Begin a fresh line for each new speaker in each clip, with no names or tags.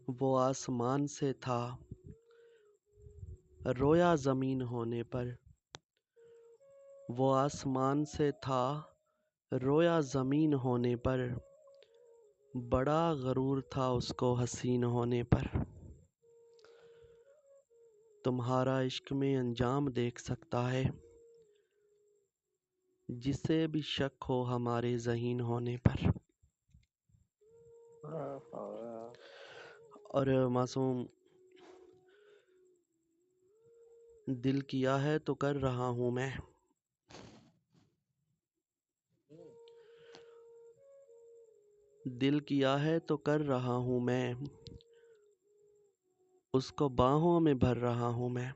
وہ آسمان سے تھا رویا زمین ہونے پر، وہ آسمان سے تھا رویا زمین ہونے پر، بڑا غرور تھا اس کو حسین ہونے پر۔ تمہارا عشق میں انجام دیکھ سکتا ہے جسے بھی شک ہو ہمارے ذہین ہونے پر۔ اور معصوم، دل کیا ہے تو کر رہا ہوں میں، دل کیا ہے تو کر رہا ہوں میں، اس کو باہوں میں بھر رہا ہوں میں۔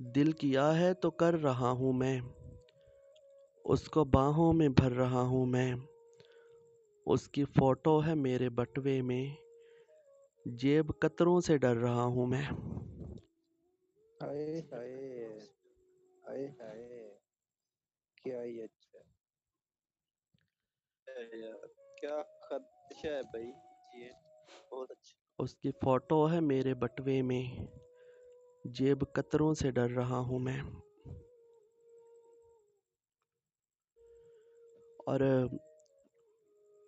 دل کیا ہے تو کر رہا ہوں میں، اس کو باہوں میں بھر رہا ہوں میں۔ اس کی فوٹو ہے میرے بٹوے میں، جیب قطروں سے ڈر رہا ہوں میں۔
ہائے ہائے ہائے ہائے، کیا ہی اچھا ہے یار، کیا خدشہ ہے بھائی، جی بہت اچھا۔
اس کی فوٹو ہے میرے بٹوے میں، جیب قطروں سے ڈر رہا ہوں میں۔ اور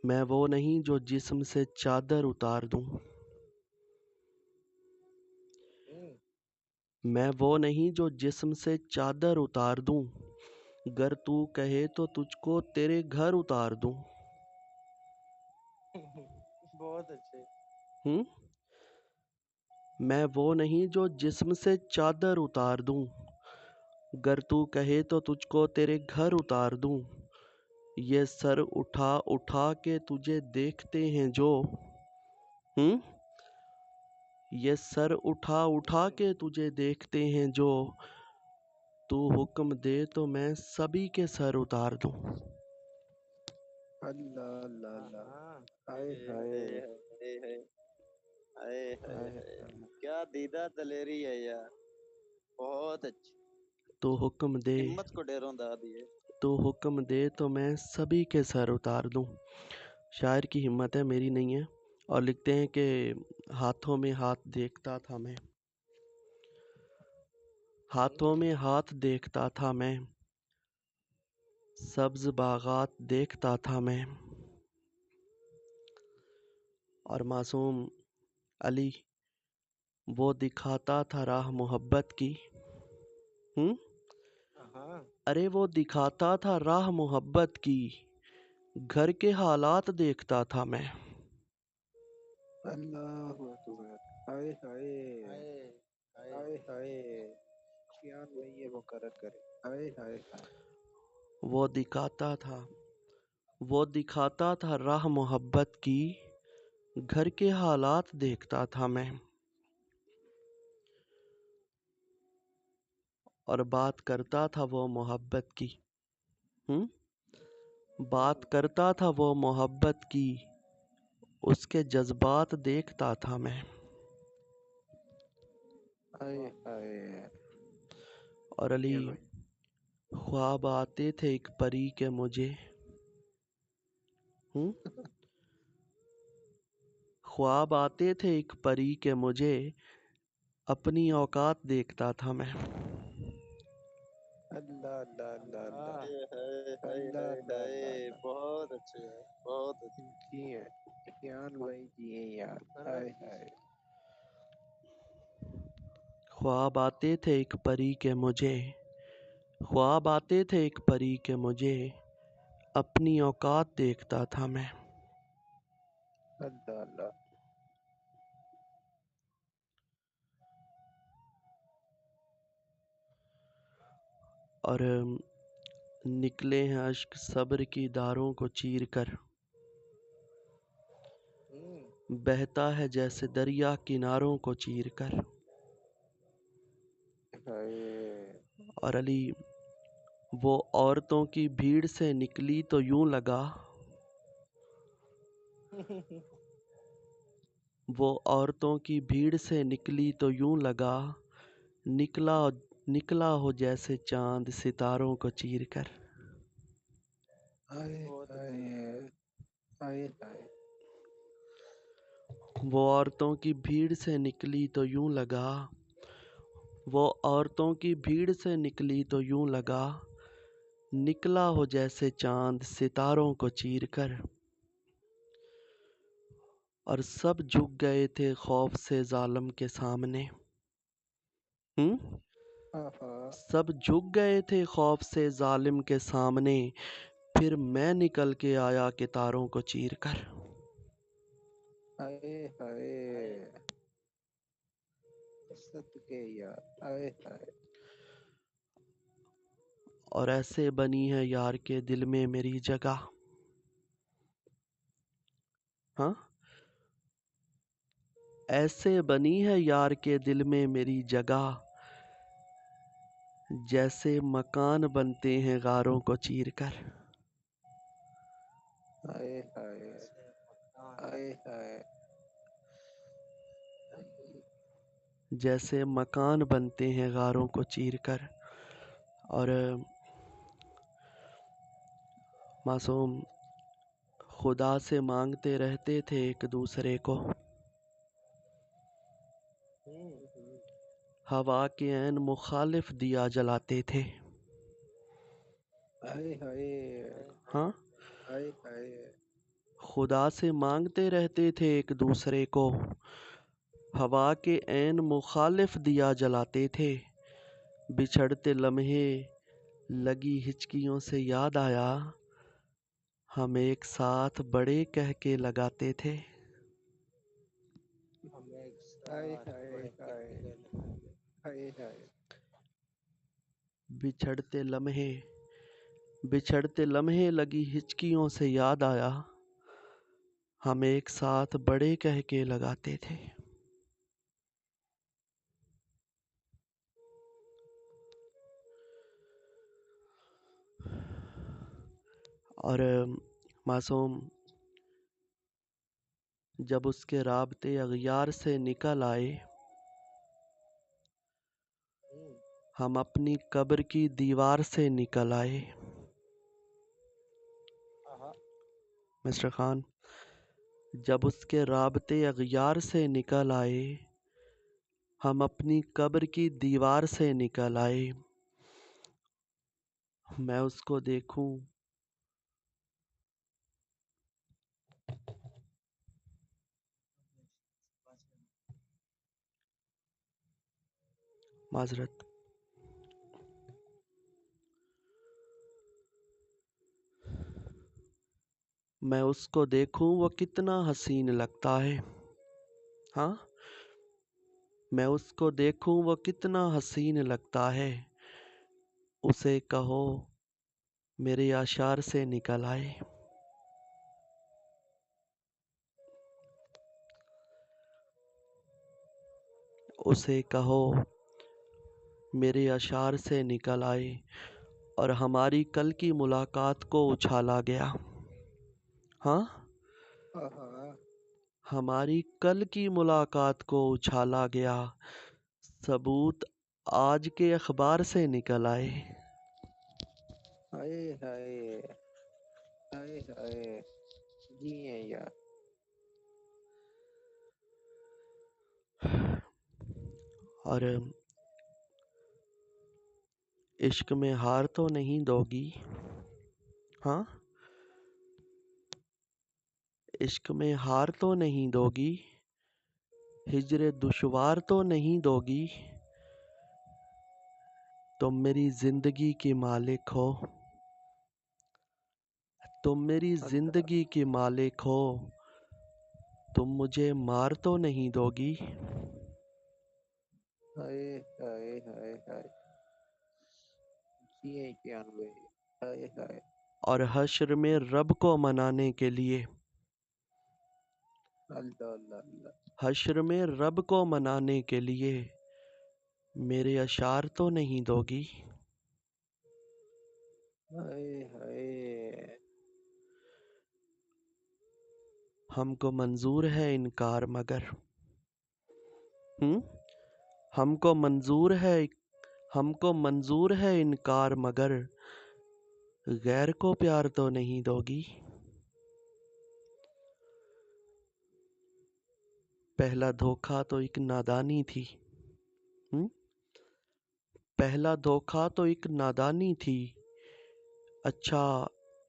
میں وہ نہیں جو جسم سے چادر اتار دوں، میں وہ نہیں جو جسم سے چادر اتار دوں، گر تو کہے تو تجھ کو تیرے گھر اتار دوں۔
بہت اچھے۔
میں وہ نہیں جو جسم سے چادر اتار دوں، گر تو کہے تو تجھ کو تیرے گھر اتار دوں۔ یہ سر اٹھا اٹھا کے تجھے دیکھتے ہیں جو، یہ سر اٹھا اٹھا کے تجھے دیکھتے ہیں جو، تو حکم دے تو میں سبھی کے سر اتار دوں۔
اللہ اللہ اللہ، ہائے ہائے ہائے ہائے، کیا دیدہ دلیری ہے یار، بہت اچھی۔
تو حکم دے،
ہمت کو ڈیروں دا دیے۔
تو حکم دے تو میں سبھی کے سر اتار دوں۔ شاعر کی ہمت ہے، میری نہیں ہے۔ اور لکھتے ہیں کہ ہاتھوں میں ہاتھ دیکھتا تھا میں، ہاتھوں میں ہاتھ دیکھتا تھا میں، سبز باغات دیکھتا تھا میں۔ اور معصوم علی وہ دکھاتا تھا راہ محبت کی، ارے وہ دکھاتا تھا راہ محبت کی، گھر کے حالات دیکھتا تھا میں۔
اللہ اکبر، ہائے ہائے ہائے ہائے، کیا نہیں یہ مقرر کرے، ہائے ہائے ہائے۔
وہ دکھاتا تھا، وہ دکھاتا تھا راہ محبت کی، گھر کے حالات دیکھتا تھا میں۔ اور بات کرتا تھا وہ محبت کی، بات کرتا تھا وہ محبت کی، اس کے جذبات دیکھتا تھا میں۔
ہائے ہائے،
اور علی خواب آتے تھے ایک پری کے مجھے، خواب آتے تھے ایک پری کے مجھے، اپنی اوقات دیکھتا تھا میں۔
اللہ اللہ اللہ اللہ
اللہ
اللہ اللہ،
بہت اچھے ہے، بہت اچھے۔
جی ہیں کیان بھائی، جی ہیں یار، ہائے ہائے۔
خواب آتے تھے ایک پری کے مجھے، خواب آتے تھے ایک پری کے مجھے، اپنی اوقات دیکھتا تھا میں۔
اللہ اللہ،
اور نکلے ہیں اشک صبر کی داروں کو چیر کر، بہتا ہے جیسے دریا کناروں کو چیر کر۔ اور علی وہ عورتوں کی بھیڑ سے نکلی تو یوں لگا، وہ عورتوں کی بھیڑ سے نکلی تو یوں لگا، نکلا ہو جیسے چاند ستاروں کو چیر کر۔
آئے
بہت
آئے آئے آئے
وہ عورتوں کی بھیڑ سے نکلی تو یوں لگا، وہ عورتوں کی بھیڑ سے نکلی تو یوں لگا، نکلا ہو جیسے چاند ستاروں کو چیر کر، اور سب جھک گئے تھے خوف سے ظالم کے سامنے۔
آہا
سب جھک گئے تھے خوف سے ظالم کے سامنے، پھر میں نکل کے آیا ستاروں کو چیر کر۔
آئے آئے صدقے یار آئے آئے
اور ایسے بنی ہے یار کے دل میں میری جگہ۔ ہاں، ایسے بنی ہے یار کے دل میں میری جگہ، جیسے مکان بنتے ہیں غاروں کو چیر کر۔
آئے آئے آئے آئے
جیسے مکان بنتے ہیں غاروں کو چیر کر۔ اور معصوم خدا سے مانگتے رہتے تھے ایک دوسرے کو، ہوا کے عین مخالف دیا جلاتے تھے۔
آئے آئے
ہاں،
آئے آئے
خدا سے مانگتے رہتے تھے ایک دوسرے کو، ہوا کے عین مخالف دیا جلاتے تھے۔ بچھڑتے لمحے لگی ہچکیوں سے یاد آیا، ہم ایک ساتھ بڑے کہہ کے لگاتے تھے۔
آئے آئے آئے آئے آئے
بچھڑتے لمحے لگی ہچکیوں سے یاد آیا، ہم ایک ساتھ بڑے کہہ کے لگاتے تھے۔ اور معصوم جب اس کے رابطے اغیار سے نکل آئے، ہم اپنی قبر کی دیوار سے نکل آئے۔ مسٹر خان، جب اس کے رابطے اغیار سے نکل آئے، ہم اپنی قبر کی دیوار سے نکل آئے۔ میں اس کو دیکھوں معذرت، میں اس کو دیکھوں وہ کتنا حسین لگتا ہے۔ ہاں، میں اس کو دیکھوں وہ کتنا حسین لگتا ہے، اسے کہو میرے اشعار سے نکل آئے۔ اسے کہو میرے اشعار سے نکل آئے، اور ہماری کل کی ملاقات کو اچھالا گیا۔ ہاں،
آہا
ہماری کل کی ملاقات کو اچھالا گیا، ثبوت آج کے اخبار سے نکل آئے۔
آئے آئے آئے آئے جیے یار
اور عشق میں ہار تو نہیں دو گی؟ ہاں، عشق میں ہار تو نہیں دو گی؟ ہجر دشوار تو نہیں دو گی؟ تم میری زندگی کی مالک ہو، تم میری
اللہ
زندگی کی مالک ہو، تم مجھے مار تو نہیں دو گی؟
آئے آئے آئے آئے جیے کیان بھائی آئے آئے
اور حشر میں رب کو منانے کے لیے،
اللہ اللہ اللہ
حشر میں رب کو منانے کے لیے میرے اشعار تو نہیں دو گی؟
آئے آئے
ہم کو منظور ہے انکار مگر ہم کو منظور ہے انکار مگر غیر کو پیار تو نہیں دوگی؟ پہلا دھوکا تو ایک نادانی تھی. پہلا دھوکا تو ایک نادانی تھی. اچھا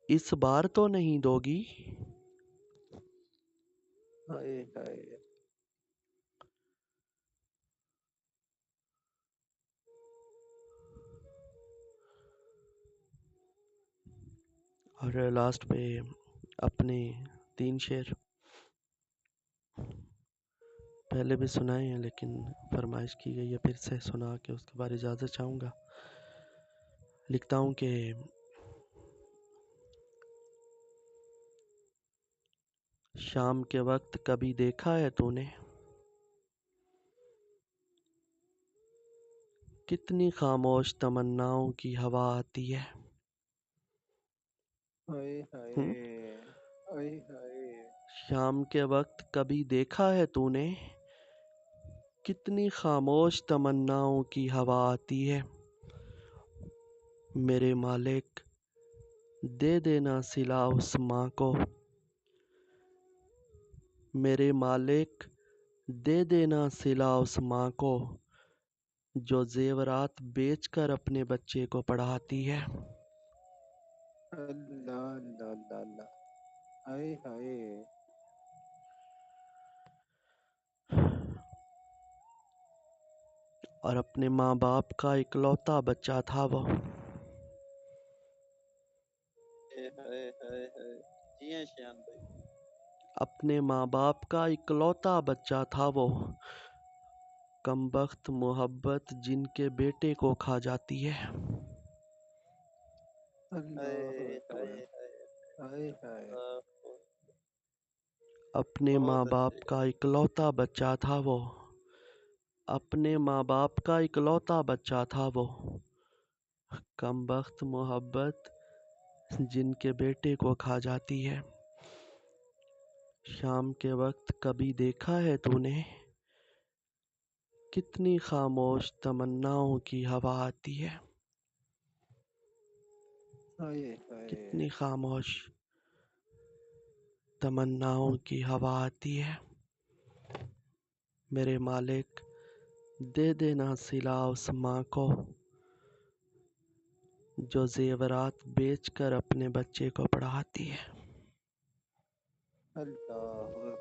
اس بار تو نہیں دوگی؟
ہائے ہائے
اور لاسٹ پہ اپنے 3 شعر پہلے بھی سنائے ہیں لیکن فرمائش کی گئی ہے، پھر سے سنا کے اس کے بعد اجازت چاہوں گا. لکھتا ہوں کہ شام کے وقت کبھی دیکھا ہے تو نے کتنی خاموش تمناؤں کی ہوا آتی ہے.
ہائے ہائے ہائے ہائے
شام کے وقت کبھی دیکھا ہے تو نے کتنی خاموش تمناؤں کی ہوا آتی ہے. میرے مالک دے دینا صلا اس ماں کو، میرے مالک دے دینا صلا اس ماں کو جو زیورات بیچ کر اپنے بچے کو پڑھاتی ہے.
اللہ اللہ اللہ اللہ ہائے ہائے
اور اپنے ماں باپ کا اکلوتا بچہ تھا وہ.
ہائے ہائے ہائے جی ہیں شیان بھائی.
اپنے ماں باپ کا اکلوتا بچہ تھا وہ، کم بخت محبت جن کے بیٹے کو کھا جاتی ہے.
اللہ
ہائے
اکبر
ہائے ہائے
ہائے ہائے
اللہ.
اپنے ماں
بہت
باپ
اچھے.
کا اکلوتا بچہ تھا وہ، اپنے ماں باپ کا اکلوتا بچہ تھا وہ، کم بخت محبت جن کے بیٹے کو کھا جاتی ہے. شام کے وقت کبھی دیکھا ہے تو نے کتنی خاموش تمناؤں کی ہوا آتی ہے.
ہائے ہائے
کتنی خاموش تمناؤں کی ہوا آتی ہے. میرے مالک دے دینا صلا اس ماں کو جو زیورات بیچ کر اپنے بچے کو پڑھاتی ہے.
اللہ